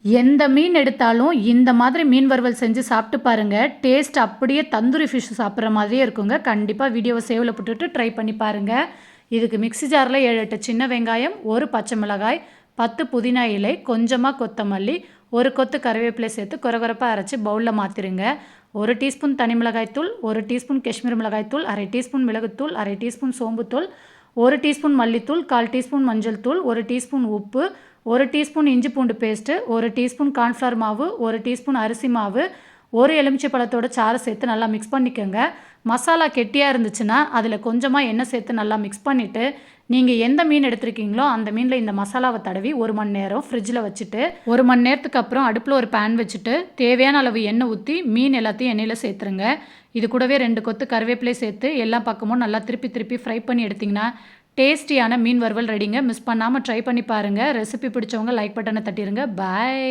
எந்த மீன் எடுத்தாலும் இந்த மாதிரி மீன் வறுவல் செஞ்சு சாப்பிட்டு பாருங்கள். டேஸ்ட் அப்படியே தந்தூரி ஃபிஷ் சாப்பிட்ற மாதிரியே இருக்குங்க. கண்டிப்பாக வீடியோவை சேவில் போட்டுட்டு ட்ரை பண்ணி பாருங்கள். இதுக்கு மிக்ஸி ஜாரில் 7-8 சின்ன வெங்காயம், 1 பச்சை மிளகாய், 10 புதினா இலை, கொஞ்சமாக கொத்தமல்லி, 1 கொத்து கறிவேப்பிலை சேர்த்து கொரகொரப்பாக அரைச்சி பவுலில் மாற்றிடுங்க. 1 டீஸ்பூன் தனி மிளகாய்த்தூள், 1 டீஸ்பூன் காஷ்மீர் மிளகாய்த்தூள், அரை டீஸ்பூன் மிளகுத்தூள், அரை டீஸ்பூன் சோம்புத்தூள், 1 டீஸ்பூன் மல்லித்தூள், 1/4 டீஸ்பூன் மஞ்சள் தூள், 1 டீஸ்பூன் உப்பு, 1 டீஸ்பூன் இஞ்சி பூண்டு பேஸ்ட்டு, 1 டீஸ்பூன் கார்ன்ஃப்ளவர் மாவு, 1 டீஸ்பூன் அரிசி மாவு, 1 எலுமிச்சை பழத்தோட சாறு சேர்த்து நல்லா மிக்ஸ் பண்ணிக்கோங்க. மசாலா கெட்டியாக இருந்துச்சுன்னா அதில் கொஞ்சமாக எண்ணெய் சேர்த்து நல்லா மிக்ஸ் பண்ணிவிட்டு, நீங்கள் எந்த மீன் எடுத்துருக்கீங்களோ அந்த மீனில் இந்த மசாலாவை தடவி 1 மணி நேரம் ஃப்ரிட்ஜில் வச்சுட்டு 1 மணி நேரத்துக்கு அப்புறம் அடுப்பில் ஒரு பேன் வச்சுட்டு தேவையான அளவு எண்ணெய் ஊற்றி மீன் எல்லாத்தையும் எண்ணெயில் சேர்த்துருங்க. இது கூடவே 2 கொத்து கறிவேப்பிலை சேர்த்து எல்லா பக்கமும் நல்லா திருப்பி ஃப்ரை பண்ணி எடுத்திங்கன்னா டேஸ்டியான மீன் வறுவல் ரெடிங்க. மிஸ் பண்ணாமல் ட்ரை பண்ணி பாருங்கள். ரெசிபி பிடிச்சவங்க லைக் பட்டனை தட்டிடுங்க. பாய்.